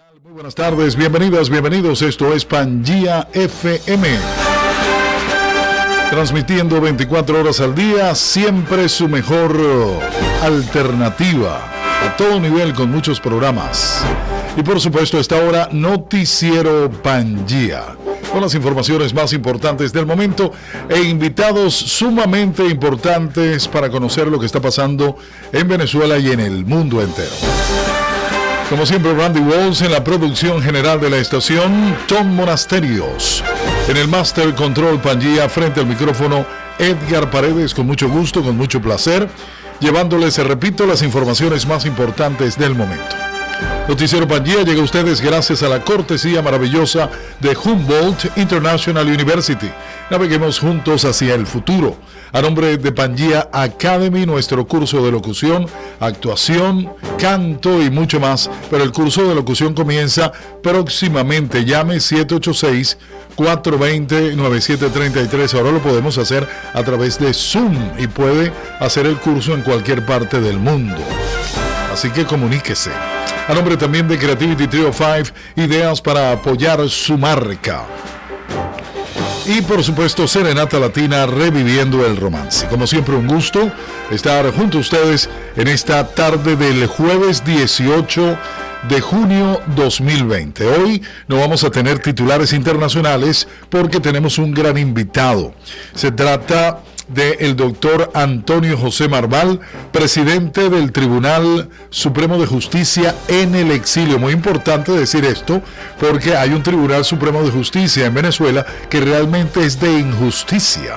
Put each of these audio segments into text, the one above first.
tal? Muy buenas tardes, bienvenidas, bienvenidos. Esto es Pangía FM. Transmitiendo 24 horas al día, siempre su mejor alternativa. A todo nivel, con muchos programas. Y por supuesto, a esta hora, Noticiero Pangía, con las informaciones más importantes del momento e invitados sumamente importantes para conocer lo que está pasando en Venezuela y en el mundo entero. Como siempre, Randy Walls en la producción general de la estación, Tom Monasterios en el Master Control Pangía, frente al micrófono Edgar Paredes, con mucho gusto, con mucho placer, llevándoles, repito, las informaciones más importantes del momento. Noticiero Pangía llega a ustedes gracias a la cortesía maravillosa de Humboldt International University. Naveguemos juntos hacia el futuro. A nombre de Pangía Academy, nuestro curso de locución, actuación, canto y mucho más. Pero el curso de locución comienza próximamente. Llame 786-420-9733. Ahora lo podemos hacer a través de Zoom y puede hacer el curso en cualquier parte del mundo. Así que comuníquese. A nombre también de Creativity Trio 5, ideas para apoyar su marca. Y por supuesto, Serenata Latina, reviviendo el romance. Como siempre, un gusto estar junto a ustedes en esta tarde del jueves 18 de junio 2020. Hoy no vamos a tener titulares internacionales porque tenemos un gran invitado. Se trata del doctor Antonio José Marval, presidente del Tribunal Supremo de Justicia en el exilio. Muy importante decir esto porque hay un Tribunal Supremo de Justicia en Venezuela que realmente es de injusticia.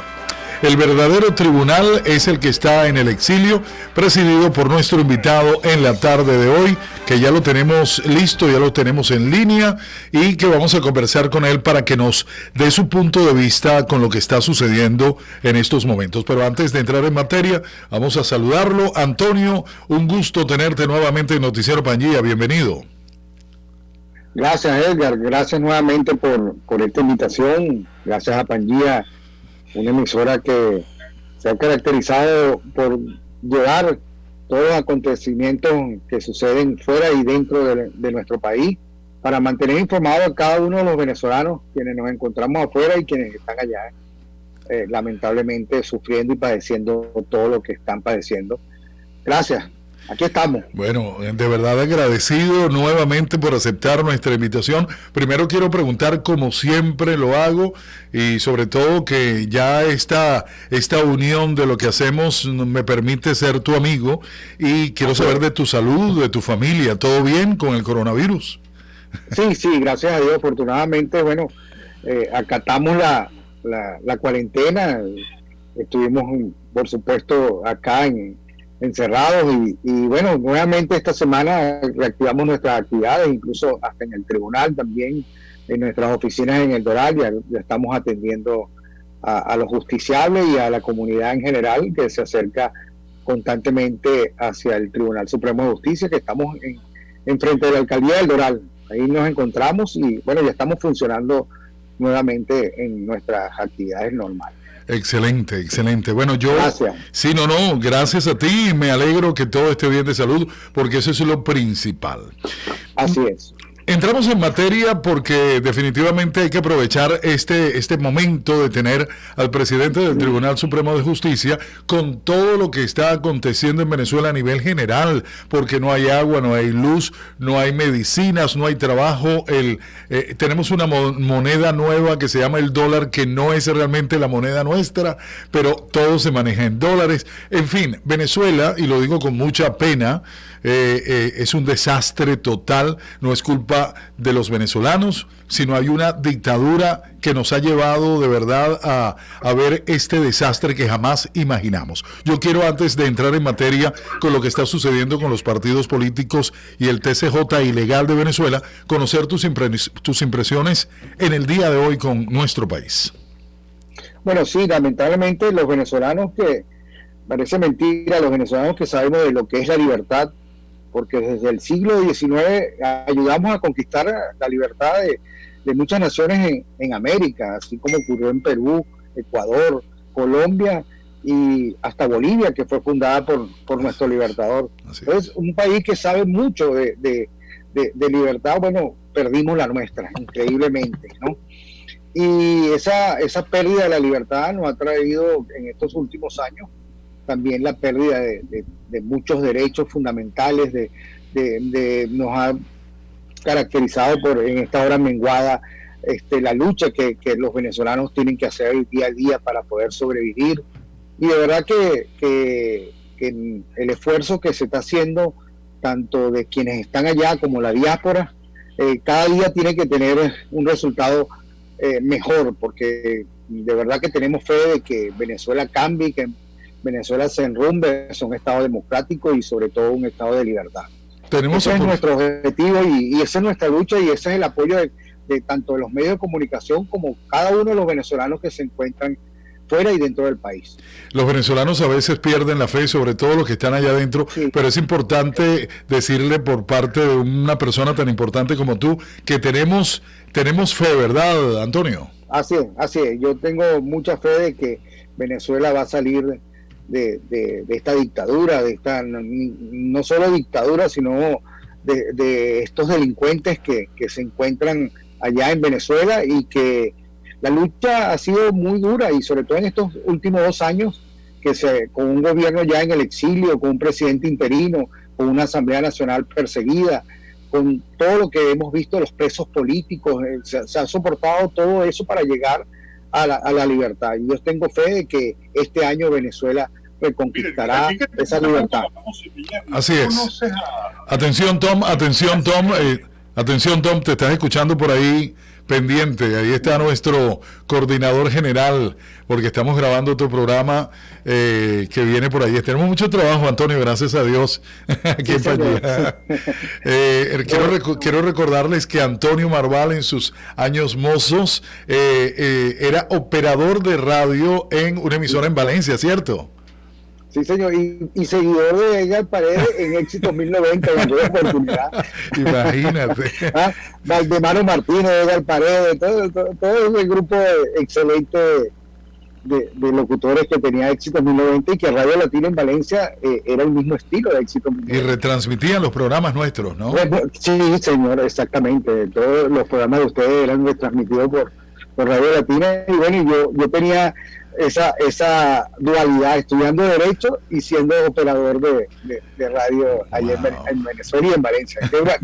El verdadero tribunal es el que está en el exilio, presidido por nuestro invitado en la tarde de hoy, que ya lo tenemos listo, ya lo tenemos en línea y que vamos a conversar con él para que nos dé su punto de vista con lo que está sucediendo en estos momentos. Pero antes de entrar en materia, vamos a saludarlo. Antonio, un gusto tenerte nuevamente en Noticiero Pangía, bienvenido. Gracias, Edgar, gracias nuevamente por esta invitación, gracias a Pangía, una emisora que se ha caracterizado por llevar todos los acontecimientos que suceden fuera y dentro de nuestro país, para mantener informado a cada uno de los venezolanos, quienes nos encontramos afuera y quienes están allá, lamentablemente sufriendo y padeciendo todo lo que están padeciendo. Gracias. Aquí estamos. Bueno, de verdad agradecido nuevamente por aceptar nuestra invitación. Primero quiero preguntar, como siempre lo hago, y sobre todo que ya esta unión de lo que hacemos me permite ser tu amigo, y quiero saber de tu salud, de tu familia. ¿Todo bien con el coronavirus? Sí, gracias a Dios. Afortunadamente, bueno, acatamos la cuarentena. Estuvimos, por supuesto, acá encerrados y bueno, nuevamente esta semana reactivamos nuestras actividades, incluso hasta en el tribunal también, en nuestras oficinas en el Doral, ya estamos atendiendo a los justiciables y a la comunidad en general que se acerca constantemente hacia el Tribunal Supremo de Justicia, que estamos en frente de la alcaldía del Doral. Ahí nos encontramos y bueno, ya estamos funcionando nuevamente en nuestras actividades normales. Excelente, excelente. Bueno, gracias. Sí, gracias a ti, me alegro que todo esté bien de salud, porque eso es lo principal. Así es. Entramos en materia porque definitivamente hay que aprovechar este momento de tener al presidente del Tribunal Supremo de Justicia con todo lo que está aconteciendo en Venezuela a nivel general, porque no hay agua, no hay luz, no hay medicinas, no hay trabajo. Tenemos una moneda nueva que se llama el dólar, que no es realmente la moneda nuestra, pero todo se maneja en dólares. En fin, Venezuela, y lo digo con mucha pena, es un desastre total. No es culpa de los venezolanos, sino hay una dictadura que nos ha llevado de verdad a ver este desastre que jamás imaginamos. Yo quiero, antes de entrar en materia con lo que está sucediendo con los partidos políticos y el TCJ ilegal de Venezuela, conocer tus impresiones en el día de hoy con nuestro país. Bueno, sí, lamentablemente los venezolanos, que parece mentira, los venezolanos que sabemos de lo que es la libertad, porque desde el siglo XIX ayudamos a conquistar la libertad de muchas naciones en América, así como ocurrió en Perú, Ecuador, Colombia y hasta Bolivia, que fue fundada por nuestro libertador. Es un país que sabe mucho de de libertad, bueno, perdimos la nuestra, increíblemente, ¿no? Y esa pérdida de la libertad nos ha traído en estos últimos años también la pérdida de muchos derechos fundamentales, nos ha caracterizado en esta hora menguada la lucha que los venezolanos tienen que hacer día a día para poder sobrevivir. Y de verdad que el esfuerzo que se está haciendo, tanto de quienes están allá como la diáspora, cada día tiene que tener un resultado mejor, porque de verdad que tenemos fe de que Venezuela cambie, que Venezuela se enrumbe, es un Estado democrático y sobre todo un Estado de libertad. Ese es nuestro objetivo y esa es nuestra lucha, y ese es el apoyo de tanto de los medios de comunicación como cada uno de los venezolanos que se encuentran fuera y dentro del país. Los venezolanos a veces pierden la fe, sobre todo los que están allá adentro, sí. Pero es importante decirle por parte de una persona tan importante como tú que tenemos fe, ¿verdad, Antonio? Así es. Yo tengo mucha fe de que Venezuela va a salir de esta dictadura, de esta no solo dictadura, sino de estos delincuentes que se encuentran allá en Venezuela, y que la lucha ha sido muy dura, y sobre todo en estos últimos 2 años, con un gobierno ya en el exilio, con un presidente interino, con una Asamblea Nacional perseguida, con todo lo que hemos visto, los presos políticos, se ha soportado todo eso para llegar a la libertad. Y yo tengo fe de que este año Venezuela reconquistará esa libertad. Así es. Atención, Tom, te estás escuchando por ahí pendiente. Ahí está nuestro coordinador general, porque estamos grabando otro programa que viene por ahí. Tenemos mucho trabajo, Antonio, gracias a Dios. Aquí en Panyá. Quiero recordarles que Antonio Marval, en sus años mozos, era operador de radio en una emisora en Valencia, ¿cierto? Sí, señor, y seguidor de Edgar Paredes en Éxitos 1090, en la oportunidad. Imagínate. Valdemaro Martínez, Edgar Paredes, todo ese grupo excelente de locutores que tenía Éxitos 1090, y que Radio Latina en Valencia era el mismo estilo de Éxitos 1090. Y retransmitían los programas nuestros, ¿no? Sí, señor, exactamente. Todos los programas de ustedes eran retransmitidos por Radio Latina, y bueno, yo tenía esa dualidad, estudiando Derecho y siendo operador de radio allá en Venezuela y en Valencia.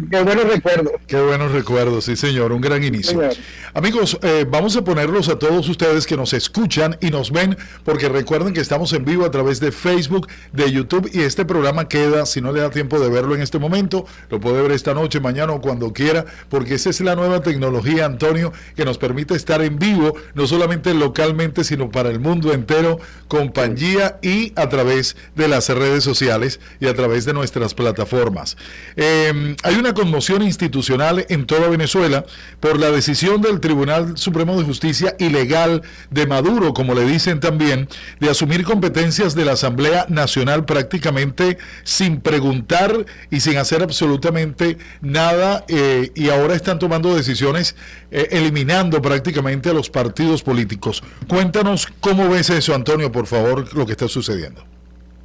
Qué buenos recuerdos. Qué buenos recuerdos, sí señor, un gran inicio. Sí, amigos, vamos a ponerlos a todos ustedes que nos escuchan y nos ven, porque recuerden que estamos en vivo a través de Facebook, de YouTube, y este programa queda, si no le da tiempo de verlo en este momento, lo puede ver esta noche, mañana o cuando quiera, porque esa es la nueva tecnología, Antonio, que nos permite estar en vivo, no solamente localmente, sino para el mundo entero, con Panyá y a través de las redes sociales y a través de nuestras plataformas. Hay una conmoción institucional en toda Venezuela por la decisión del Tribunal Supremo de Justicia ilegal de Maduro, como le dicen también, de asumir competencias de la Asamblea Nacional prácticamente sin preguntar y sin hacer absolutamente nada, y ahora están tomando decisiones eliminando prácticamente a los partidos políticos. Cuéntanos cómo ves eso, Antonio, por favor, lo que está sucediendo.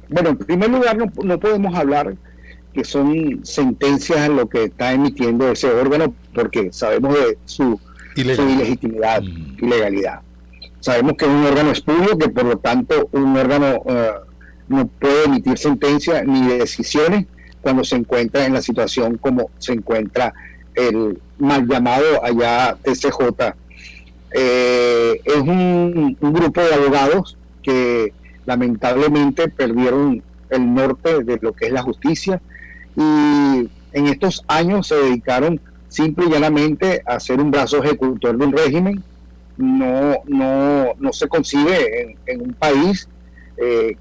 Bueno, en primer lugar, no podemos hablar que son sentencias en lo que está emitiendo ese órgano, porque sabemos de su ilegitimidad, ilegalidad. Sabemos que es un órgano espurio, que por lo tanto un órgano no puede emitir sentencias ni decisiones cuando se encuentra en la situación como se encuentra el mal llamado allá TCJ. Es un grupo de abogados que lamentablemente perdieron el norte de lo que es la justicia, y en estos años se dedicaron simple y llanamente a ser un brazo ejecutor de un régimen. No se concibe en un país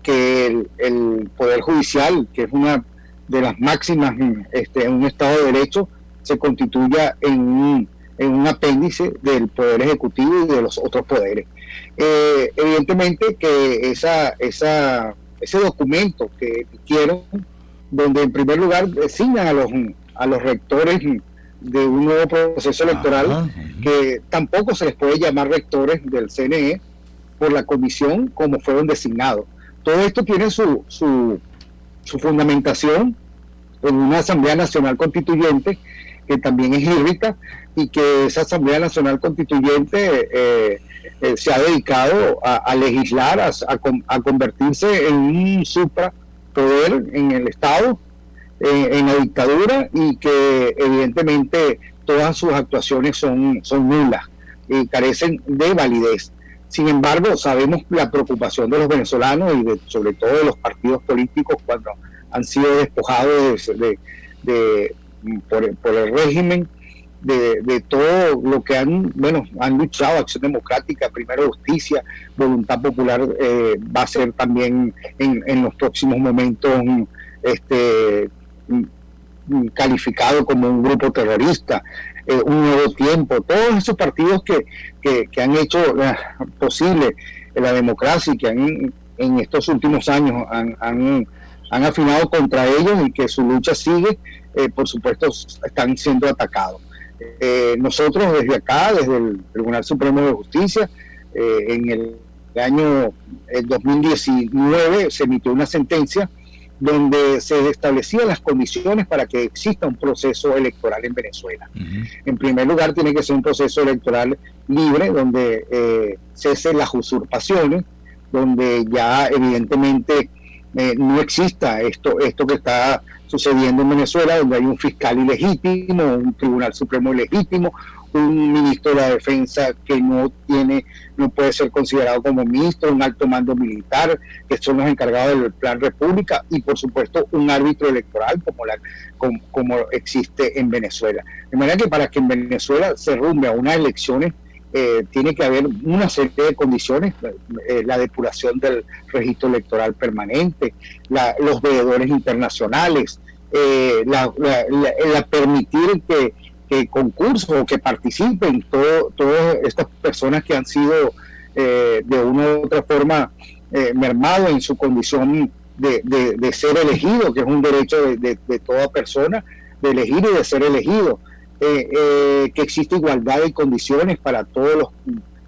que el Poder Judicial, que es una de las máximas en un Estado de Derecho, se constituya en un apéndice del Poder Ejecutivo y de los otros poderes. Evidentemente que ese documento que emitieron, donde en primer lugar designan a los rectores de un nuevo proceso electoral, que tampoco se les puede llamar rectores del CNE por la comisión como fueron designados. Todo esto tiene su fundamentación en una Asamblea Nacional Constituyente que también es hídrica, y que esa Asamblea Nacional Constituyente se ha dedicado a legislar, a convertirse en un suprapoder en el Estado, en la dictadura, y que evidentemente todas sus actuaciones son nulas y carecen de validez. Sin embargo, sabemos la preocupación de los venezolanos y sobre todo de los partidos políticos cuando han sido despojados por el régimen de todo lo que han luchado: Acción Democrática, primero Justicia, Voluntad Popular, va a ser también en los próximos momentos calificado como un grupo terrorista, un Nuevo Tiempo, todos esos partidos que han hecho posible la democracia y que en estos últimos años han afinado contra ellos, y que su lucha sigue, por supuesto están siendo atacados. Nosotros desde acá, desde el Tribunal Supremo de Justicia, en el año 2019 se emitió una sentencia donde se establecían las condiciones para que exista un proceso electoral en Venezuela. Uh-huh. En primer lugar, tiene que ser un proceso electoral libre, donde cesen las usurpaciones, donde ya evidentemente no exista esto que está sucediendo en Venezuela, donde hay un fiscal ilegítimo, un tribunal supremo ilegítimo, un ministro de la defensa que no puede ser considerado como ministro, un alto mando militar, que son los encargados del Plan República, y por supuesto un árbitro electoral como existe en Venezuela. De manera que para que en Venezuela se rumbe a unas elecciones, tiene que haber una serie de condiciones: la depuración del registro electoral permanente, los veedores internacionales, la permitir que concursos o que participen todas estas personas que han sido de una u otra forma mermado en su condición de ser elegido, que es un derecho de toda persona, de elegir y de ser elegido. Que existe igualdad de condiciones para todos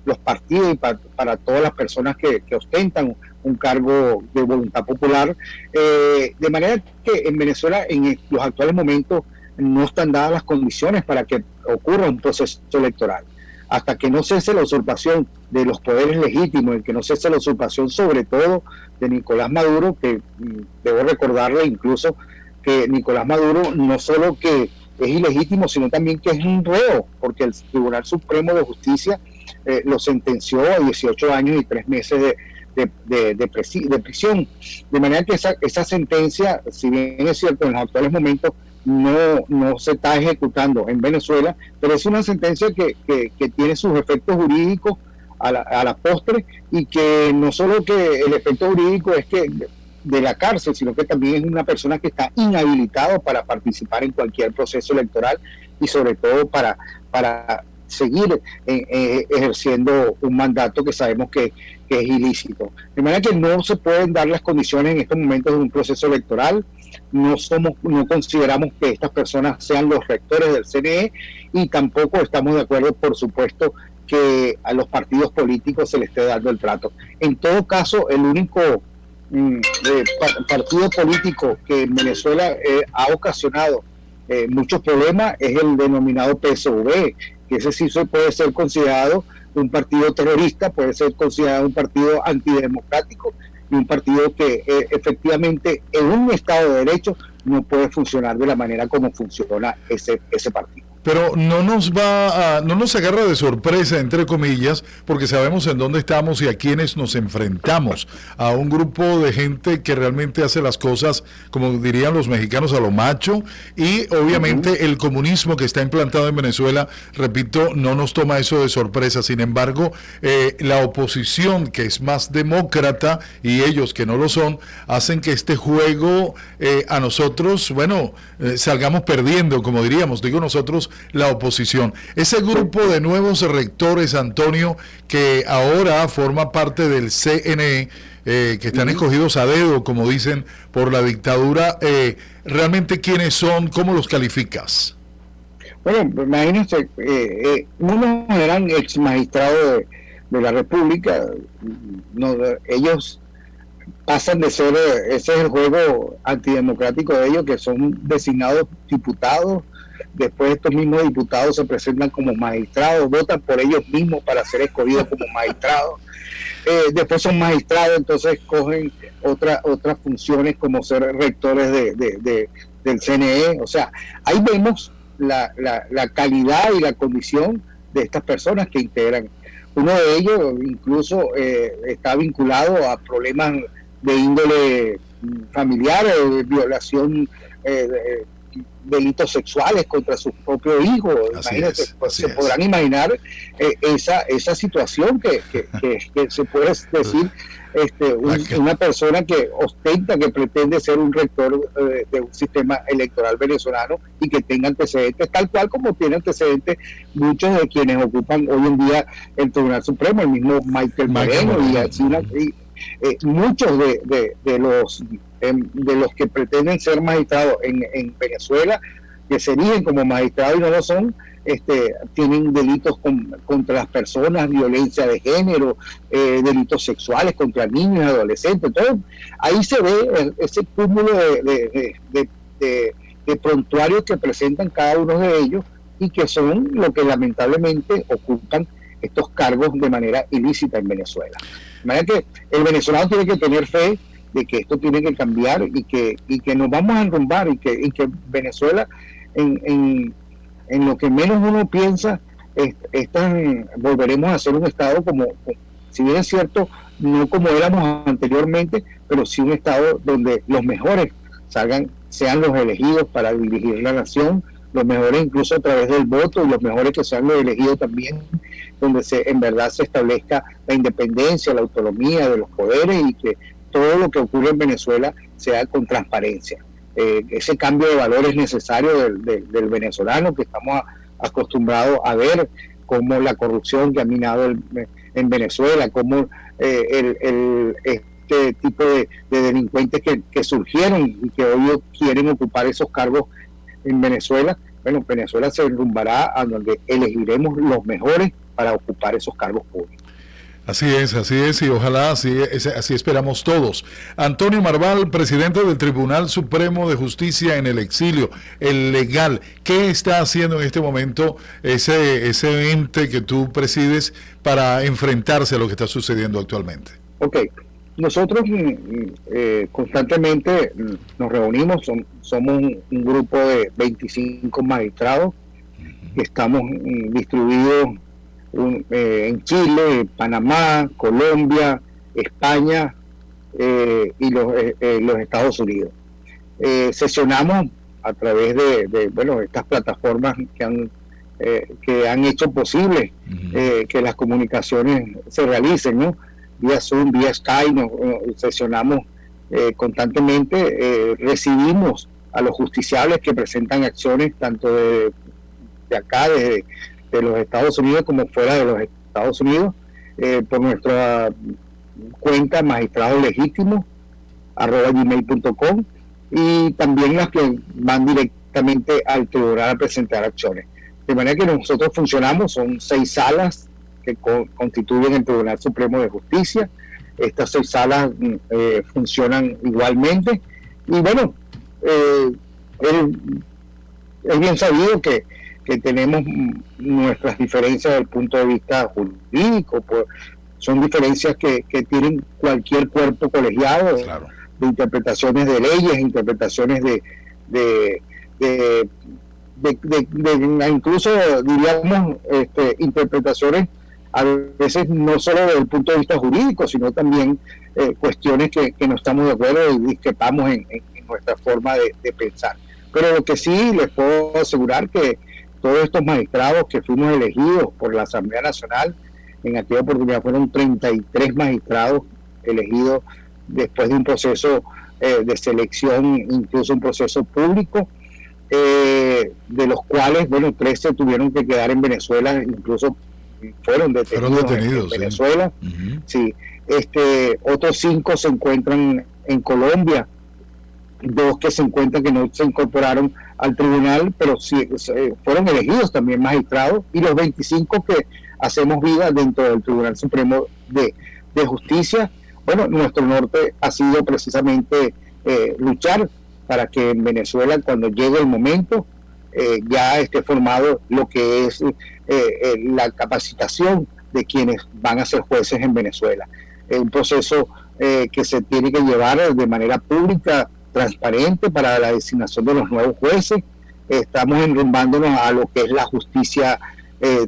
los partidos y para todas las personas que ostentan un cargo de voluntad popular, de manera que en Venezuela en los actuales momentos no están dadas las condiciones para que ocurra un proceso electoral. Hasta que no cese la usurpación de los poderes legítimos, y que no cese la usurpación sobre todo de Nicolás Maduro, que debo recordarle incluso que Nicolás Maduro no solo que es ilegítimo, sino también que es un reo, porque el Tribunal Supremo de Justicia lo sentenció a 18 años y 3 meses de prisión. De manera que esa sentencia, si bien es cierto, en los actuales momentos no se está ejecutando en Venezuela, pero es una sentencia que tiene sus efectos jurídicos a la postre, y que no solo que el efecto jurídico es que de la cárcel, sino que también es una persona que está inhabilitado para participar en cualquier proceso electoral, y sobre todo para seguir ejerciendo un mandato que sabemos que es ilícito. De manera que no se pueden dar las condiciones en estos momentos de un proceso electoral. No consideramos que estas personas sean los rectores del CNE, y tampoco estamos de acuerdo, por supuesto, que a los partidos políticos se les esté dando el trato. En todo caso, el único partido político que en Venezuela ha ocasionado muchos problemas es el denominado PSV, que ese sí puede ser considerado un partido terrorista, puede ser considerado un partido antidemocrático, y un partido que efectivamente en un Estado de Derecho no puede funcionar de la manera como funciona ese partido. Pero no nos agarra de sorpresa, entre comillas, porque sabemos en dónde estamos y a quienes nos enfrentamos, a un grupo de gente que realmente hace las cosas, como dirían los mexicanos, a lo macho, y obviamente el comunismo que está implantado en Venezuela, repito, no nos toma eso de sorpresa. Sin embargo, la oposición, que es más demócrata, y ellos que no lo son, hacen que este juego a nosotros, salgamos perdiendo, como diríamos, digo nosotros, la oposición. Ese grupo de nuevos rectores, Antonio, que ahora forma parte del CNE, que están escogidos a dedo, como dicen, por la dictadura, ¿realmente quiénes son? ¿Cómo los calificas? Bueno, imagínense, unos eran ex magistrados de la República, ellos pasan de ser, ese es el juego antidemocrático de ellos, que son designados diputados, después estos mismos diputados se presentan como magistrados, votan por ellos mismos para ser escogidos como magistrados. Después son magistrados, entonces cogen otras funciones como ser rectores del CNE. O sea, ahí vemos la calidad y la condición de estas personas que integran. Uno de ellos incluso está vinculado a problemas de índole familiar, de violación, delitos sexuales contra sus propios hijos. Imagínate, se podrán imaginar esa situación que se puede decir una persona que ostenta, que pretende ser un rector de un sistema electoral venezolano y que tenga antecedentes, tal cual como tiene antecedentes muchos de quienes ocupan hoy en día el Tribunal Supremo, el mismo Michael Moreno y así, muchos de los que pretenden ser magistrados en Venezuela, que se erigen como magistrados y no lo son, tienen delitos contra las personas, violencia de género, delitos sexuales contra niños y adolescentes. Entonces, ahí se ve ese cúmulo de prontuarios que presentan cada uno de ellos y que son lo que lamentablemente ocupan estos cargos de manera ilícita en Venezuela. De manera que el venezolano tiene que tener fe de que esto tiene que cambiar y que nos vamos a enrumbar y que Venezuela en lo que menos uno piensa volveremos a ser un estado como, si bien es cierto, no como éramos anteriormente, pero sí un estado donde los mejores sean los elegidos para dirigir la nación, los mejores incluso a través del voto, y los mejores que sean los elegidos también, donde en verdad se establezca la independencia, la autonomía de los poderes y que todo lo que ocurre en Venezuela sea con transparencia. Ese cambio de valores necesario del venezolano, que estamos acostumbrados a ver cómo la corrupción que ha minado en Venezuela, cómo este tipo de delincuentes que surgieron y que hoy quieren ocupar esos cargos en Venezuela. Bueno, Venezuela se derrumbará a donde elegiremos los mejores para ocupar esos cargos públicos. Así es, y ojalá así esperamos todos. Antonio Marval, presidente del Tribunal Supremo de Justicia en el exilio, el legal, ¿qué está haciendo en este momento ese ente que tú presides para enfrentarse a lo que está sucediendo actualmente? Ok, nosotros constantemente nos reunimos, somos un grupo de 25 magistrados que estamos distribuidos en Chile, Panamá, Colombia, España y los Estados Unidos. Sesionamos a través de estas plataformas que han hecho posible que las comunicaciones se realicen, ¿no? Vía Zoom, vía Skype, nos sesionamos constantemente, recibimos a los justiciables que presentan acciones tanto de acá, de los Estados Unidos como fuera de los Estados Unidos, por nuestra cuenta magistradolegítimo@gmail.com, y también las que van directamente al tribunal a presentar acciones. De manera que nosotros funcionamos, son 6 salas que constituyen el Tribunal Supremo de Justicia. Estas 6 salas funcionan igualmente, y bueno, es bien sabido que tenemos nuestras diferencias desde el punto de vista jurídico, pues son diferencias que tienen cualquier cuerpo colegiado, claro, de interpretaciones de leyes, interpretaciones de incluso diríamos interpretaciones a veces no solo desde el punto de vista jurídico, sino también cuestiones que no estamos de acuerdo y discrepamos en nuestra forma de pensar. Pero lo que sí les puedo asegurar que todos estos magistrados que fuimos elegidos por la Asamblea Nacional, en aquella oportunidad fueron 33 magistrados elegidos después de un proceso de selección, incluso un proceso público, de los cuales, 13 tuvieron que quedar en Venezuela, incluso fueron detenidos en Venezuela. Sí. Otros 5 se encuentran en Colombia, 2 que se encuentran que no se incorporaron al tribunal, pero sí fueron elegidos también magistrados, y los 25 que hacemos vida dentro del Tribunal Supremo de Justicia. Bueno, nuestro norte ha sido precisamente luchar para que en Venezuela, cuando llegue el momento, ya esté formado lo que es la capacitación de quienes van a ser jueces en Venezuela. Es un proceso que se tiene que llevar de manera pública, transparente, para la designación de los nuevos jueces. Estamos enrumbándonos a lo que es la justicia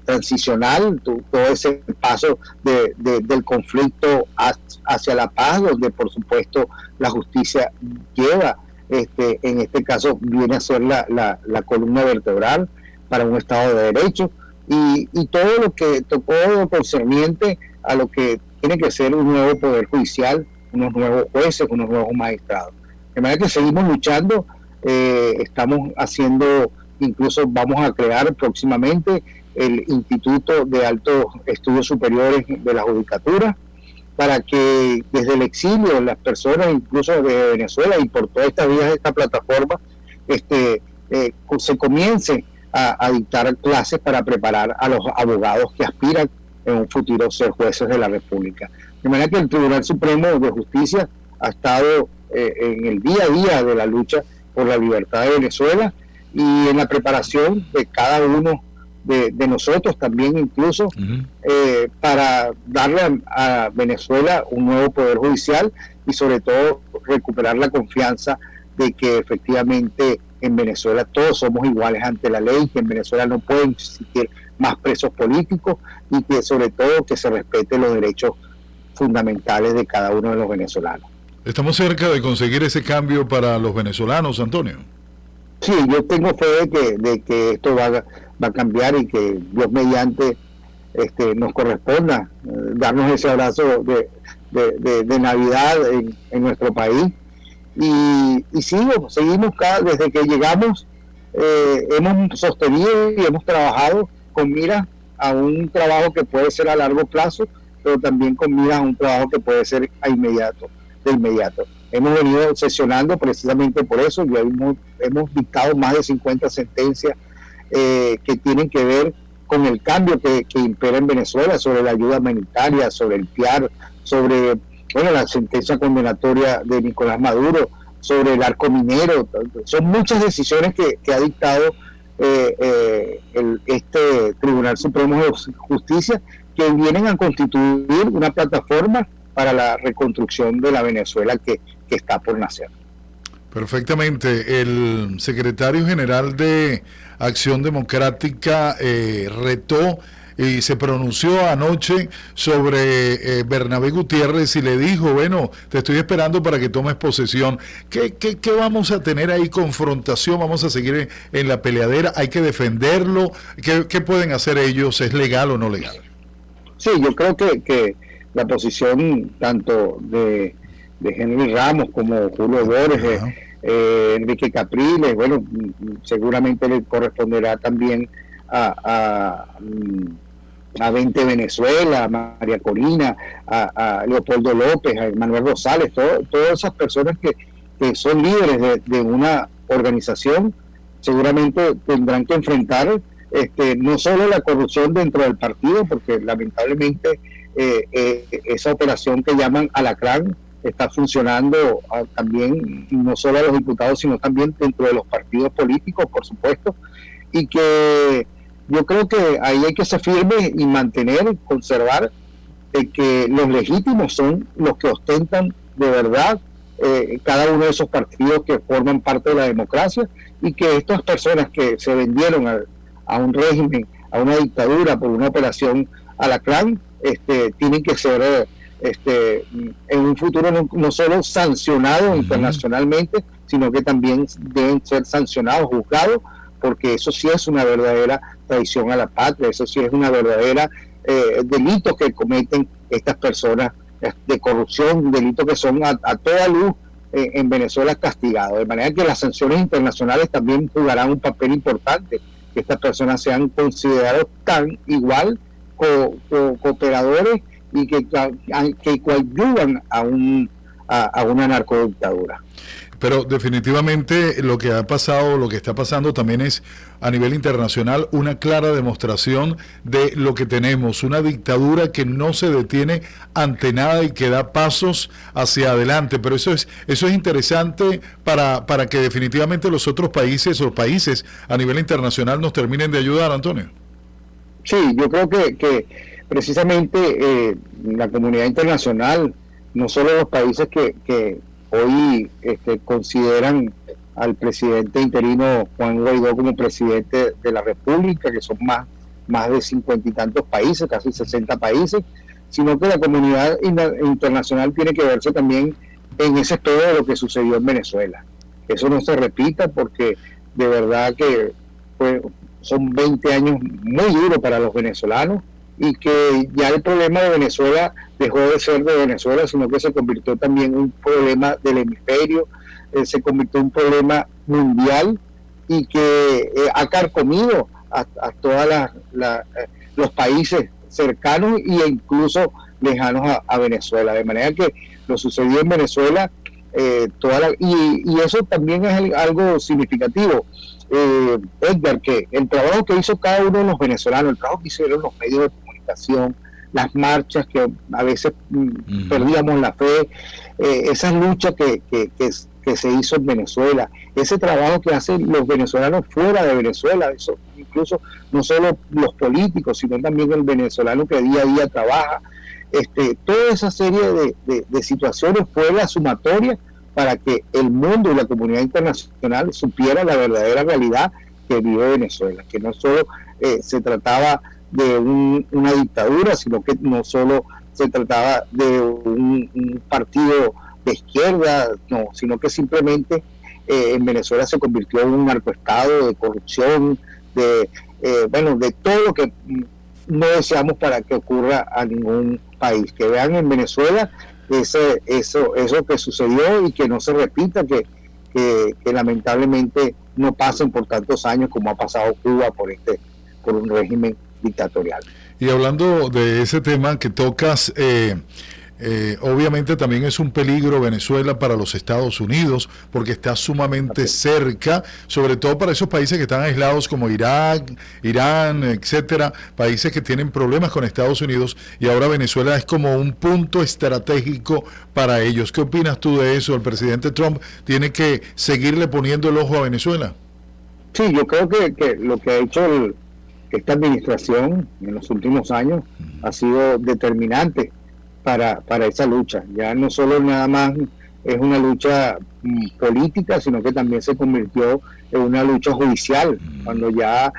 transicional, todo ese paso del conflicto hacia la paz, donde por supuesto la justicia lleva, en este caso viene a ser la columna vertebral para un Estado de Derecho, y todo lo que tocó concerniente a lo que tiene que ser un nuevo poder judicial, unos nuevos jueces, unos nuevos magistrados. De manera que seguimos luchando, estamos haciendo, incluso vamos a crear próximamente el Instituto de Altos Estudios Superiores de la Judicatura, para que desde el exilio las personas, incluso de Venezuela y por todas estas vías de esta plataforma, se comience a dictar clases para preparar a los abogados que aspiran en un futuro ser jueces de la República. De manera que el Tribunal Supremo de Justicia ha estado en el día a día de la lucha por la libertad de Venezuela y en la preparación de cada uno de nosotros también, incluso para darle a Venezuela un nuevo poder judicial y sobre todo recuperar la confianza de que efectivamente en Venezuela todos somos iguales ante la ley, que en Venezuela no pueden existir más presos políticos y que sobre todo que se respeten los derechos fundamentales de cada uno de los venezolanos. Estamos cerca de conseguir ese cambio para los venezolanos, Antonio. Sí, yo tengo fe de que esto va a cambiar y que Dios mediante nos corresponda darnos ese abrazo de Navidad en nuestro país. Y seguimos desde que llegamos, hemos sostenido y hemos trabajado con miras a un trabajo que puede ser a largo plazo, pero también con miras a un trabajo que puede ser de inmediato. Hemos venido sesionando precisamente por eso, y hemos dictado más de 50 sentencias que tienen que ver con el cambio que impera en Venezuela, sobre la ayuda humanitaria, sobre el PIAR, sobre la sentencia condenatoria de Nicolás Maduro, sobre el arco minero. Son muchas decisiones que ha dictado este Tribunal Supremo de Justicia, que vienen a constituir una plataforma para la reconstrucción de la Venezuela que está por nacer. Perfectamente. El secretario general de Acción Democrática retó y se pronunció anoche sobre Bernabé Gutiérrez y le dijo, bueno, te estoy esperando para que tomes posesión. ¿Qué vamos a tener ahí? ¿Confrontación? ¿Vamos a seguir en la peleadera? ¿Hay que defenderlo? ¿Qué pueden hacer ellos? ¿Es legal o no legal? Sí, yo creo que la posición tanto de Henry Ramos como Julio Borges, Enrique Capriles, bueno, seguramente le corresponderá también a 20 Venezuela, a María Corina, a Leopoldo López, a Manuel Rosales, todas esas personas que son líderes de una organización, seguramente tendrán que enfrentar no solo la corrupción dentro del partido, porque lamentablemente esa operación que llaman Alacrán está funcionando también, no solo a los diputados, sino también dentro de los partidos políticos, por supuesto, y que yo creo que ahí hay que ser firme y mantener, conservar que los legítimos son los que ostentan de verdad cada uno de esos partidos que forman parte de la democracia, y que estas personas que se vendieron a un régimen, a una dictadura por una operación Alacrán, tienen que ser en un futuro no solo sancionados internacionalmente, sino que también deben ser sancionados, juzgados, porque eso sí es una verdadera traición a la patria, eso sí es una verdadera delitos que cometen estas personas de corrupción, delitos que son a toda luz en Venezuela castigados, de manera que las sanciones internacionales también jugarán un papel importante, que estas personas sean consideradas tan igual cooperadores y que coadyuvan a una narcodictadura. pero definitivamente lo que ha pasado, lo que está pasando también es a nivel internacional una clara demostración de lo que tenemos, una dictadura que no se detiene ante nada y que da pasos hacia adelante, pero eso es interesante para que definitivamente los otros países o países a nivel internacional nos terminen de ayudar, Antonio. Sí, yo creo que precisamente la comunidad internacional, no solo los países que hoy consideran al presidente interino Juan Guaidó como presidente de la República, que son más de 50 y tantos países, casi 60 países, sino que la comunidad internacional tiene que verse también en ese espejo de lo que sucedió en Venezuela. Eso no se repita, porque de verdad que son 20 años muy duros para los venezolanos, y que ya el problema de Venezuela dejó de ser de Venezuela, sino que se convirtió también en un problema del hemisferio, se convirtió en un problema mundial, y que ha carcomido a todos los países cercanos e incluso lejanos a Venezuela. De manera que lo sucedió en Venezuela, y eso también es algo significativo, Edgar, que el trabajo que hizo cada uno de los venezolanos, el trabajo que hicieron los medios de comunicación, las marchas que a veces perdíamos la fe, esas luchas que se hizo en Venezuela, ese trabajo que hacen los venezolanos fuera de Venezuela, eso incluso no solo los políticos, sino también el venezolano que día a día trabaja, toda esa serie de situaciones fue la sumatoria para que el mundo y la comunidad internacional supiera la verdadera realidad que vive Venezuela, que no solo se trataba de una dictadura, sino que no solo se trataba de un partido de izquierda, no, sino que simplemente en Venezuela se convirtió en un narcoestado de corrupción, de todo lo que no deseamos para que ocurra a ningún país. Que vean en Venezuela eso que sucedió, y que no se repita, que lamentablemente no pasen por tantos años como ha pasado Cuba por un régimen dictatorial. Y hablando de ese tema que tocas, obviamente también es un peligro Venezuela para los Estados Unidos, porque está sumamente cerca, sobre todo para esos países que están aislados como Irak, Irán, etcétera, países que tienen problemas con Estados Unidos, y ahora Venezuela es como un punto estratégico para ellos. ¿Qué opinas tú de eso? ¿El presidente Trump tiene que seguirle poniendo el ojo a Venezuela? Sí, yo creo que lo que ha hecho esta administración en los últimos años ha sido determinante para esa lucha. Ya no solo nada más es una lucha política, sino que también se convirtió en una lucha judicial, cuando ya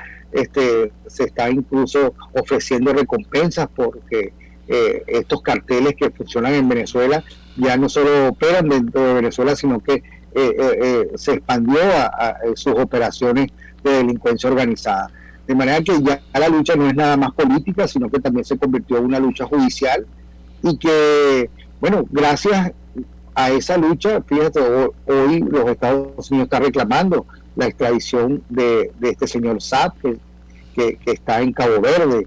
se está incluso ofreciendo recompensas, porque estos carteles que funcionan en Venezuela ya no solo operan dentro de Venezuela, sino que se expandió a sus operaciones de delincuencia organizada. De manera que ya la lucha no es nada más política, sino que también se convirtió en una lucha judicial, y que, bueno, gracias a esa lucha, fíjate, hoy los Estados Unidos están reclamando la extradición de este señor Saab, que está en Cabo Verde,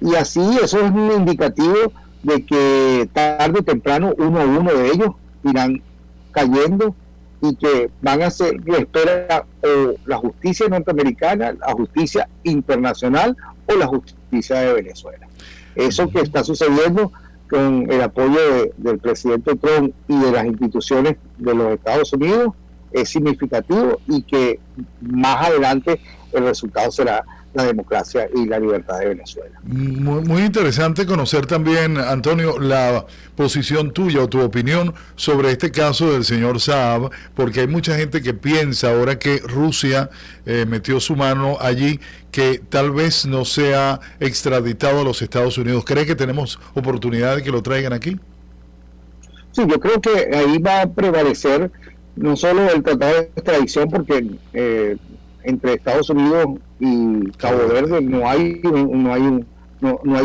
y así eso es un indicativo de que tarde o temprano uno a uno de ellos irán cayendo, y que van a ser, espera, o la justicia norteamericana, la justicia internacional o la justicia de Venezuela. Eso que está sucediendo con el apoyo del presidente Trump y de las instituciones de los Estados Unidos es significativo, y que más adelante el resultado será la democracia y la libertad de Venezuela. Muy interesante conocer también, Antonio, la posición tuya o tu opinión sobre este caso del señor Saab, porque hay mucha gente que piensa, ahora que Rusia metió su mano allí, que tal vez no sea extraditado a los Estados Unidos. ¿Cree que tenemos oportunidad de que lo traigan aquí? Sí, yo creo que ahí va a prevalecer no solo el tratado de extradición, porque entre Estados Unidos y Cabo Verde no hay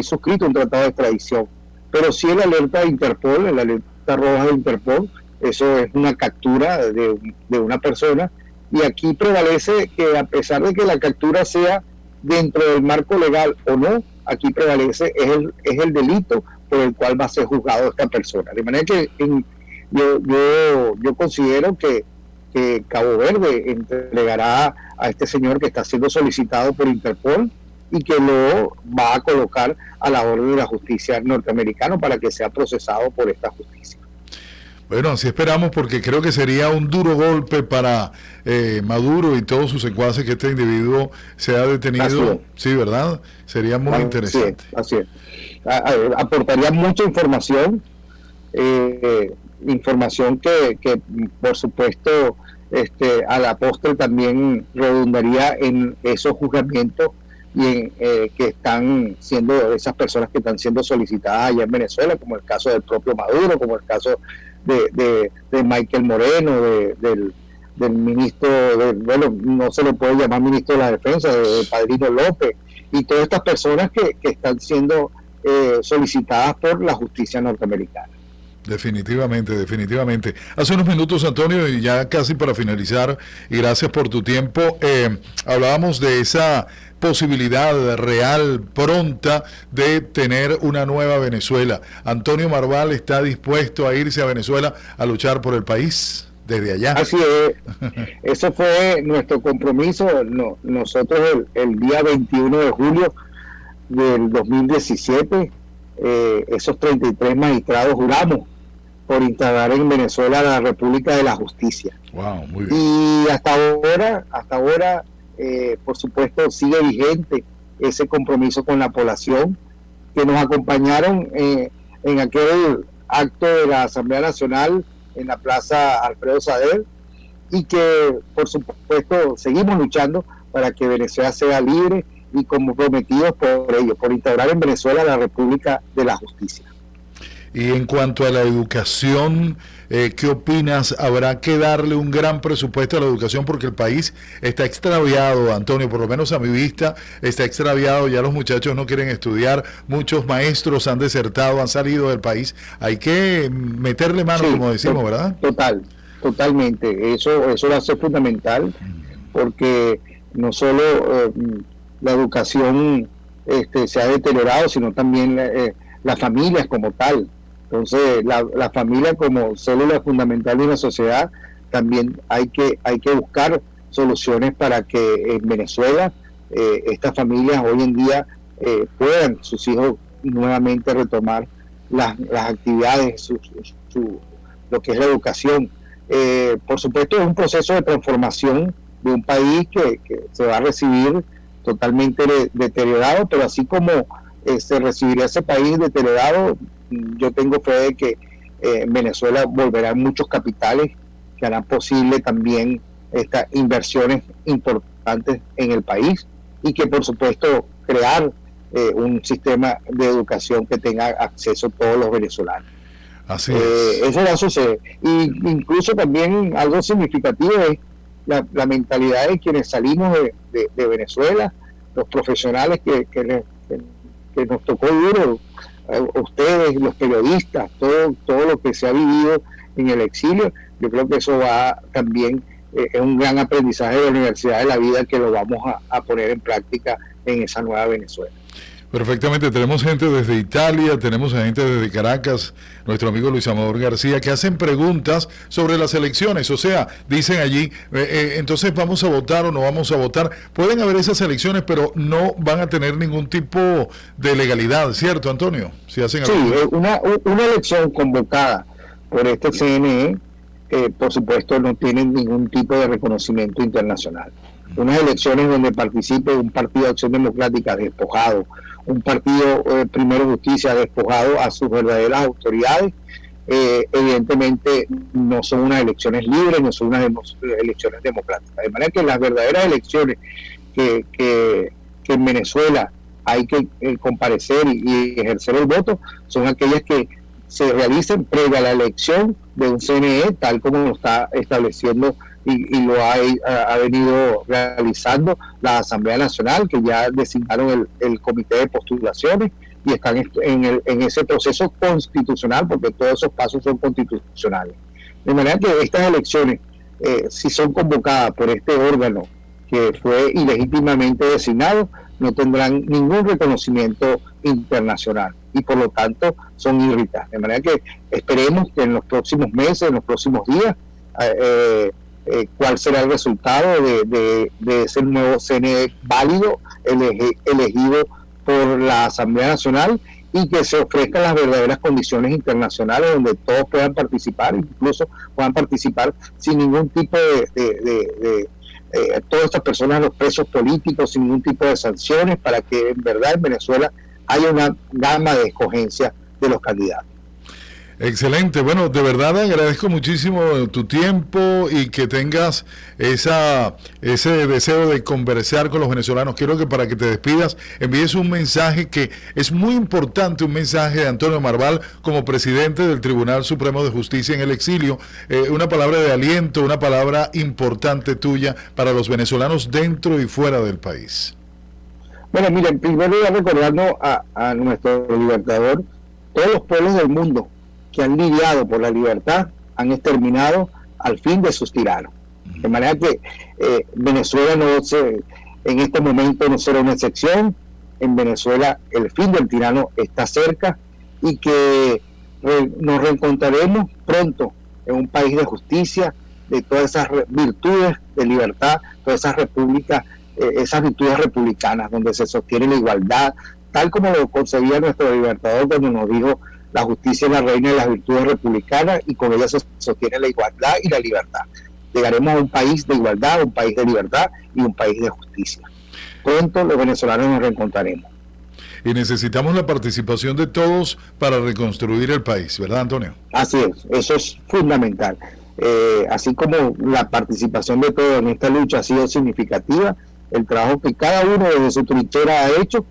suscrito un tratado de extradición, pero sí la alerta de Interpol, la alerta roja de Interpol. Eso es una captura de una persona, y aquí prevalece que, a pesar de que la captura sea dentro del marco legal o no, aquí prevalece es el delito por el cual va a ser juzgado esta persona. De manera que yo considero que que Cabo Verde entregará a este señor que está siendo solicitado por Interpol y que lo va a colocar a la orden de la justicia norteamericana para que sea procesado por esta justicia. Bueno, así esperamos, porque creo que sería un duro golpe para Maduro y todos sus secuaces que este individuo sea detenido. Sí, ¿verdad? Sería muy interesante. Así es. Aportaría mucha información, información que por supuesto a la postre también redundaría en esos juzgamientos y en que están siendo esas personas que están siendo solicitadas allá en Venezuela, como el caso del propio Maduro, como el caso de Michael Moreno, del ministro, bueno, no se le puede llamar ministro de la Defensa, de Padrino López, y todas estas personas que están siendo solicitadas por la justicia norteamericana. Definitivamente. Hace unos minutos, Antonio, y ya casi para finalizar, y gracias por tu tiempo, hablábamos de esa posibilidad real, pronta, de tener una nueva Venezuela. ¿Antonio Marval está dispuesto a irse a Venezuela a luchar por el país desde allá? Así es. Ese fue nuestro compromiso. Nosotros el día 21 de julio del 2017, esos 33 magistrados juramos por instalar en Venezuela la República de la Justicia. Wow, muy bien. Y hasta ahora, por supuesto, sigue vigente ese compromiso con la población que nos acompañaron en aquel acto de la Asamblea Nacional en la Plaza Alfredo Sader, y que, por supuesto, seguimos luchando para que Venezuela sea libre y comprometidos por ello, por instaurar en Venezuela la República de la Justicia. Y en cuanto a la educación, ¿qué opinas? ¿Habrá que darle un gran presupuesto a la educación? Porque el país está extraviado, Antonio, por lo menos a mi vista, está extraviado. Ya los muchachos no quieren estudiar, muchos maestros han desertado, han salido del país. Hay que meterle mano, sí, como decimos, ¿verdad? Totalmente. Eso va a ser fundamental, porque no solo la educación se ha deteriorado, sino también las familias como tal. Entonces, la familia como célula fundamental de una sociedad, también hay que buscar soluciones para que en Venezuela estas familias hoy en día puedan sus hijos nuevamente retomar las actividades, lo que es la educación. Por supuesto, es un proceso de transformación de un país que se va a recibir totalmente deteriorado, pero así como se recibiría ese país deteriorado, yo tengo fe de que en Venezuela volverán muchos capitales que harán posible también estas inversiones importantes en el país, y que por supuesto crear un sistema de educación que tenga acceso a todos los venezolanos. Así es. Eso va a suceder. Y incluso también algo significativo es la mentalidad de quienes salimos de Venezuela, los profesionales que nos tocó duro, ustedes, los periodistas, todo lo que se ha vivido en el exilio. Yo creo que eso va también, es un gran aprendizaje de la Universidad de la Vida, que lo vamos a poner en práctica en esa nueva Venezuela. Perfectamente, tenemos gente desde Italia, tenemos gente desde Caracas, nuestro amigo Luis Amador García, que hacen preguntas sobre las elecciones. O sea, dicen allí, entonces vamos a votar o no vamos a votar. Pueden haber esas elecciones, pero no van a tener ningún tipo de legalidad, ¿cierto, Antonio? Si hacen una elección convocada por este CNE, por supuesto, no tiene ningún tipo de reconocimiento internacional. Unas elecciones donde participe un partido de Acción Democrática despojado, un partido Primero Justicia despojado a sus verdaderas autoridades, evidentemente no son unas elecciones libres, no son unas elecciones democráticas. De manera que las verdaderas elecciones que en Venezuela hay que comparecer y ejercer el voto son aquellas que se realicen previa a la elección de un CNE, tal como lo está estableciendo y lo ha venido realizando la Asamblea Nacional, que ya designaron el comité de postulaciones y están en ese proceso constitucional, porque todos esos pasos son constitucionales. De manera que estas elecciones, si son convocadas por este órgano que fue ilegítimamente designado, no tendrán ningún reconocimiento internacional y por lo tanto son irritantes. De manera que esperemos que en los próximos meses, en los próximos días, cuál será el resultado de ese nuevo CNE válido, elegido por la Asamblea Nacional, y que se ofrezcan las verdaderas condiciones internacionales donde todos puedan participar, incluso puedan participar sin ningún tipo de todas estas personas, los presos políticos, sin ningún tipo de sanciones, para que en verdad en Venezuela haya una gama de escogencia de los candidatos. Excelente, bueno, de verdad agradezco muchísimo tu tiempo y que tengas ese deseo de conversar con los venezolanos. Quiero que para que te despidas envíes un mensaje que es muy importante, un mensaje de Antonio Marval como presidente del Tribunal Supremo de Justicia en el exilio, una palabra de aliento, una palabra importante tuya para los venezolanos dentro y fuera del país. Bueno, mira, en primer lugar recordando a nuestro libertador, todos los pueblos del mundo que han lidiado por la libertad han exterminado al fin de sus tiranos. De manera que Venezuela en este momento no será una excepción. En Venezuela el fin del tirano está cerca, y que nos reencontraremos pronto en un país de justicia, de todas esas virtudes de libertad, todas esas repúblicas, esas virtudes republicanas donde se sostiene la igualdad, tal como lo concebía nuestro libertador cuando nos dijo: la justicia es la reina de las virtudes republicanas, y con ella se sostiene la igualdad y la libertad. Llegaremos a un país de igualdad, un país de libertad y un país de justicia. Pronto los venezolanos nos reencontraremos. Y necesitamos la participación de todos para reconstruir el país, ¿verdad, Antonio? Así es, eso es fundamental. Así como la participación de todos en esta lucha ha sido significativa, el trabajo que cada uno desde su trinchera ha hecho,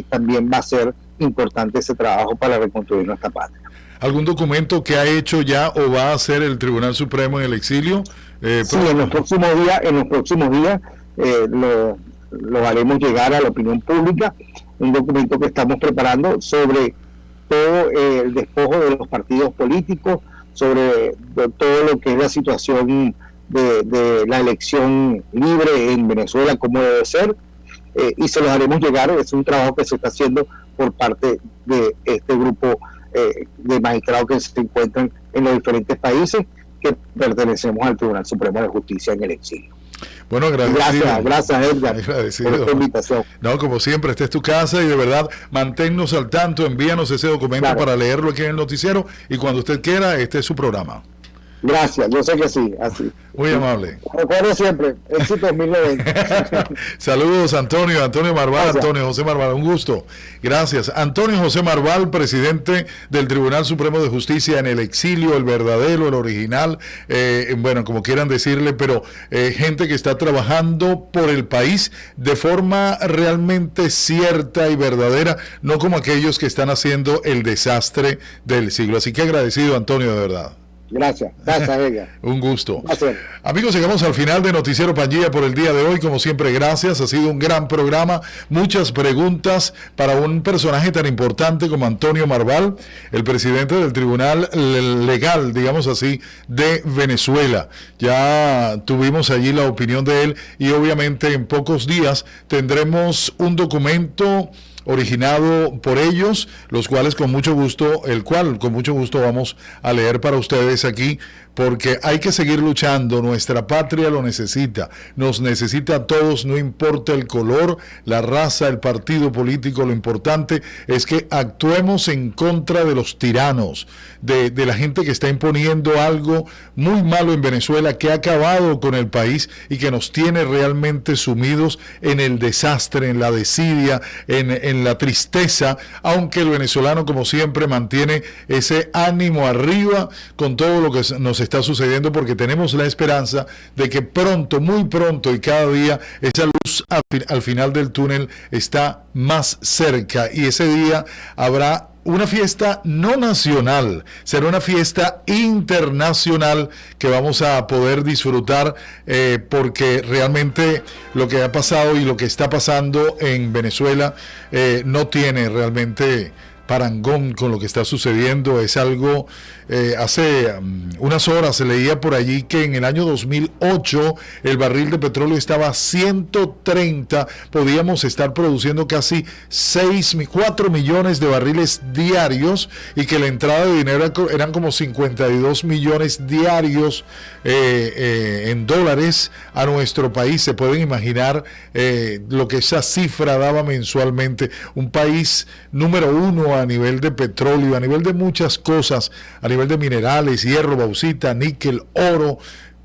también va a ser importante ese trabajo para reconstruir nuestra patria. ¿Algún documento que ha hecho ya o va a hacer el Tribunal Supremo en el exilio? Sí, en los próximos días lo haremos llegar a la opinión pública, un documento que estamos preparando sobre todo el despojo de los partidos políticos, sobre todo lo que es la situación de la elección libre en Venezuela, cómo debe ser, y se los haremos llegar. Es un trabajo que se está haciendo por parte de este grupo de magistrados que se encuentran en los diferentes países que pertenecemos al Tribunal Supremo de Justicia en el exilio. Bueno, agradecido. Gracias Edgar, agradecido por esta invitación. No, como siempre, esta es tu casa y de verdad, manténnos al tanto, envíanos ese documento para leerlo aquí en el noticiero, y cuando usted quiera, este es su programa. Gracias, yo sé que sí, así. Muy amable. Recuerdo siempre, éxito 2020. Saludos, Antonio Marval. Gracias. Antonio José Marval, un gusto. Gracias. Antonio José Marval, presidente del Tribunal Supremo de Justicia en el exilio, el verdadero, el original, bueno, como quieran decirle, pero gente que está trabajando por el país de forma realmente cierta y verdadera, no como aquellos que están haciendo el desastre del siglo. Así que agradecido, Antonio, de verdad. Gracias, ella. Un gusto. Gracias. Amigos, llegamos al final de Noticiero Pangía por el día de hoy. Como siempre, gracias. Ha sido un gran programa. Muchas preguntas para un personaje tan importante como Antonio Marval, el presidente del Tribunal Legal, digamos así, de Venezuela. Ya tuvimos allí la opinión de él, y obviamente en pocos días tendremos un documento originado por ellos, el cual con mucho gusto vamos a leer para ustedes aquí, porque hay que seguir luchando. Nuestra patria lo necesita, nos necesita a todos, no importa el color, la raza, el partido político. Lo importante es que actuemos en contra de los tiranos, de la gente que está imponiendo algo muy malo en Venezuela, que ha acabado con el país y que nos tiene realmente sumidos en el desastre, en la desidia, en la tristeza, aunque el venezolano, como siempre, mantiene ese ánimo arriba con todo lo que nos está sucediendo, porque tenemos la esperanza de que pronto, muy pronto, y cada día esa luz al final del túnel está más cerca, y ese día habrá una fiesta no nacional, será una fiesta internacional que vamos a poder disfrutar, porque realmente lo que ha pasado y lo que está pasando en Venezuela no tiene realmente parangón con lo que está sucediendo. Es algo, hace unas horas se leía por allí que en el año 2008 el barril de petróleo estaba a 130, podíamos estar produciendo casi 4 millones de barriles diarios y que la entrada de dinero eran como 52 millones diarios en dólares a nuestro país. Se pueden imaginar lo que esa cifra daba mensualmente. Un país número uno a nivel de petróleo, a nivel de muchas cosas, a nivel de minerales, hierro, bauxita, níquel, oro.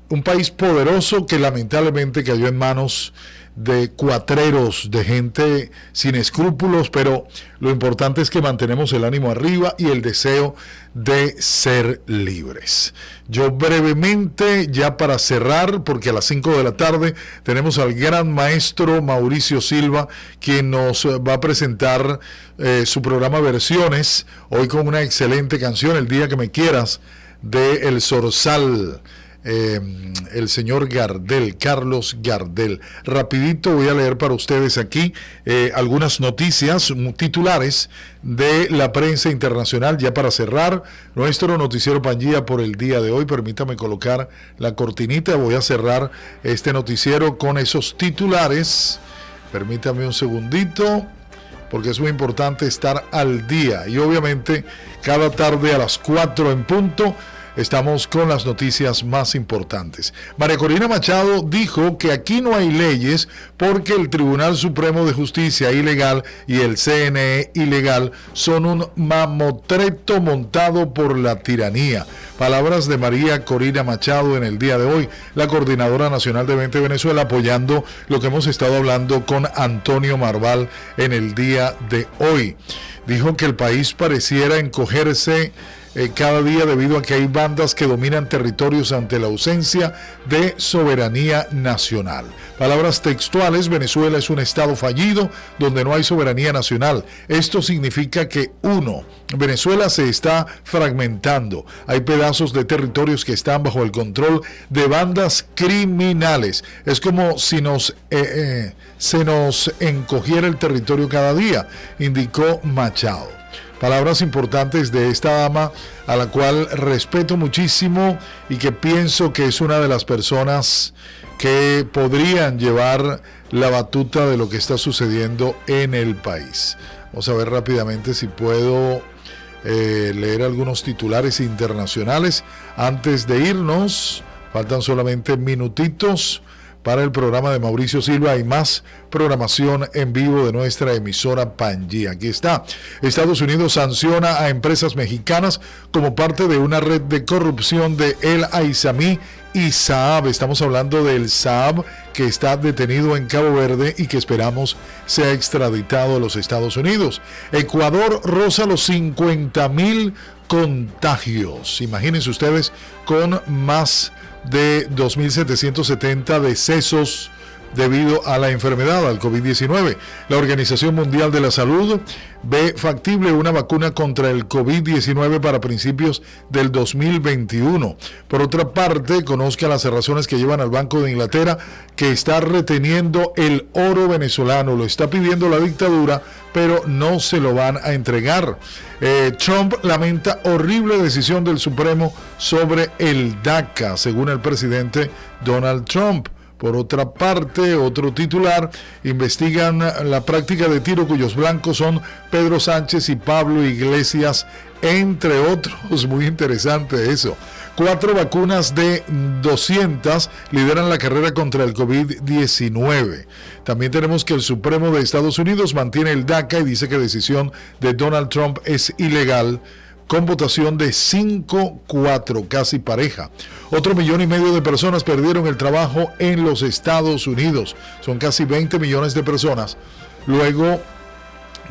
Un país poderoso que lamentablemente cayó en manos de cuatreros, de gente sin escrúpulos, pero lo importante es que mantenemos el ánimo arriba y el deseo de ser libres. Yo brevemente, ya para cerrar, porque a las 5 de la tarde tenemos al gran maestro Mauricio Silva, quien nos va a presentar su programa Versiones, hoy con una excelente canción, El Día que Me Quieras, de El Zorzal. El señor Gardel, Carlos Gardel. Rapidito voy a leer para ustedes aquí algunas noticias, titulares de la prensa internacional, ya para cerrar nuestro noticiero Pangía por el día de hoy. Permítame colocar la cortinita, voy a cerrar este noticiero con esos titulares. Permítame un segundito, porque es muy importante estar al día, y obviamente cada tarde a las 4 en punto estamos con las noticias más importantes. María Corina Machado dijo que aquí no hay leyes porque el Tribunal Supremo de Justicia ilegal y el CNE ilegal son un mamotreto montado por la tiranía. Palabras de María Corina Machado en el día de hoy, la Coordinadora Nacional de 20 Venezuela, apoyando lo que hemos estado hablando con Antonio Marval en el día de hoy. Dijo que el país pareciera encogerse cada día debido a que hay bandas que dominan territorios ante la ausencia de soberanía nacional. Palabras textuales: Venezuela es un estado fallido donde no hay soberanía nacional. Esto significa que, 1, Venezuela se está fragmentando. Hay pedazos de territorios que están bajo el control de bandas criminales. Es como si se nos encogiera el territorio cada día, indicó Machado. Palabras importantes de esta dama, a la cual respeto muchísimo y que pienso que es una de las personas que podrían llevar la batuta de lo que está sucediendo en el país. Vamos a ver rápidamente si puedo leer algunos titulares internacionales antes de irnos. Faltan solamente minutitos para el programa de Mauricio Silva y más programación en vivo de nuestra emisora Pangía. Aquí está. Estados Unidos sanciona a empresas mexicanas como parte de una red de corrupción de El Aizami y Saab. Estamos hablando del Saab, que está detenido en Cabo Verde y que esperamos sea extraditado a los Estados Unidos. Ecuador roza los 50,000 contagios. Imagínense ustedes, con más de 2.770 decesos debido a la enfermedad, al COVID-19. La Organización Mundial de la Salud ve factible una vacuna contra el COVID-19 para principios del 2021. Por otra parte, conozca las razones que llevan al Banco de Inglaterra, que está reteniendo el oro venezolano. Lo está pidiendo la dictadura, pero no se lo van a entregar. Trump lamenta horrible decisión del Supremo sobre el DACA, según el presidente Donald Trump. Por otra parte, otro titular: investigan la práctica de tiro cuyos blancos son Pedro Sánchez y Pablo Iglesias, entre otros. Muy interesante eso. 4 vacunas de 200 lideran la carrera contra el COVID-19. También tenemos que el Supremo de Estados Unidos mantiene el DACA y dice que decisión de Donald Trump es ilegal, con votación de 5-4, casi pareja. Otro 1,5 millones de personas perdieron el trabajo en los Estados Unidos. Son casi 20 millones de personas, luego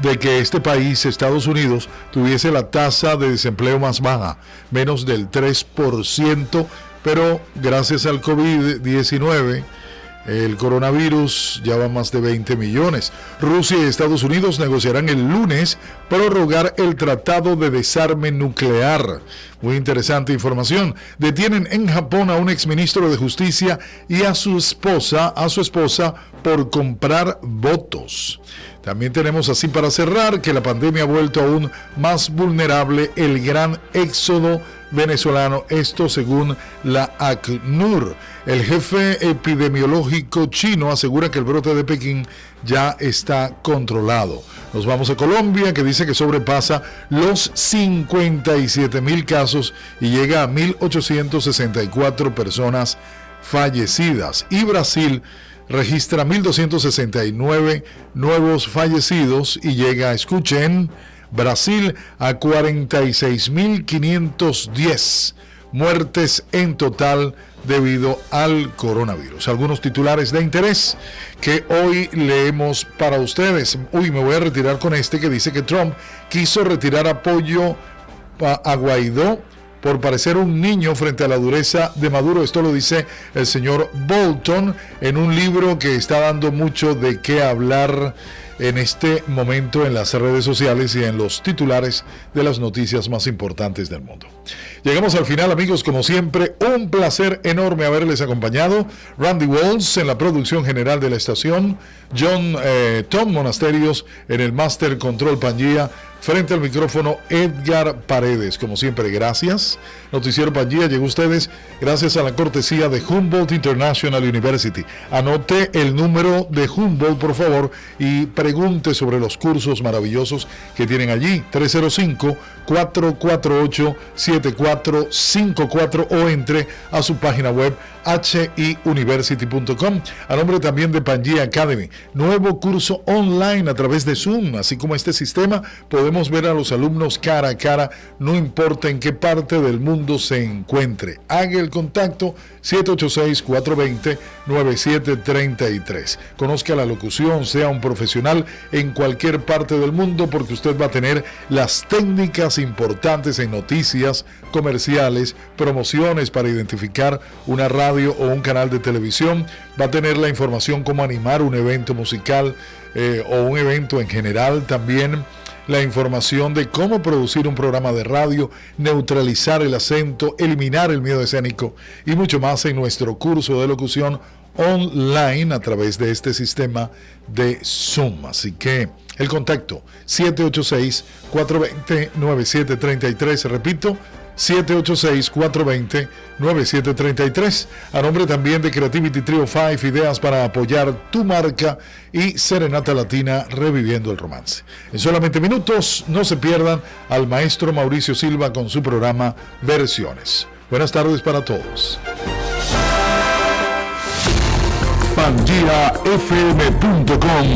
de que este país, Estados Unidos, tuviese la tasa de desempleo más baja, menos del 3%, pero gracias al COVID-19, el coronavirus, ya va más de 20 millones. Rusia y Estados Unidos negociarán el lunes prorrogar el tratado de desarme nuclear. Muy interesante información. Detienen en Japón a un exministro de Justicia y a su esposa por comprar votos. También tenemos, así para cerrar, que la pandemia ha vuelto aún más vulnerable el gran éxodo venezolano, esto según la ACNUR. El jefe epidemiológico chino asegura que el brote de Pekín ya está controlado. Nos vamos a Colombia, que dice que sobrepasa los 57,000 casos y llega a 1.864 personas fallecidas. Y Brasil registra 1.269 nuevos fallecidos y llega, escuchen, Brasil a 46.510 muertes en total debido al coronavirus. Algunos titulares de interés que hoy leemos para ustedes. Me voy a retirar con este que dice que Trump quiso retirar apoyo a Guaidó por parecer un niño frente a la dureza de Maduro. Esto lo dice el señor Bolton en un libro que está dando mucho de qué hablar en este momento en las redes sociales y en los titulares de las noticias más importantes del mundo. Llegamos al final, amigos, como siempre, un placer enorme haberles acompañado. Randy Walls en la producción general de la estación, Tom Monasterios en el Master Control Pangía, frente al micrófono Edgar Paredes. Como siempre, gracias. Noticiero Pangía llegó a ustedes gracias a la cortesía de Humboldt International University. Anote el número de Humboldt, por favor, y pregunte sobre los cursos maravillosos que tienen allí. 305-448-7454 o entre a su página web hiuniversity.com. A nombre también de Pangea Academy, nuevo curso online a través de Zoom. Así como este sistema, podemos ver a los alumnos cara a cara, no importa en qué parte del mundo se encuentre. Haga el contacto 786-420-9733. Conozca la locución, sea un profesional en cualquier parte del mundo, porque usted va a tener las técnicas importantes en noticias, comerciales, promociones para identificar una radio o un canal de televisión. Va a tener la información cómo animar un evento musical o un evento en general. También la información de cómo producir un programa de radio, neutralizar el acento, eliminar el miedo escénico y mucho más en nuestro curso de locución online a través de este sistema de Zoom. Así que el contacto 786-420-9733, repito, 786-420-9733. A nombre también de Creativity Trio 5, ideas para apoyar tu marca, y Serenata Latina, reviviendo el romance. En solamente minutos, no se pierdan al maestro Mauricio Silva con su programa Versiones. Buenas tardes para todos. PangeaFM.com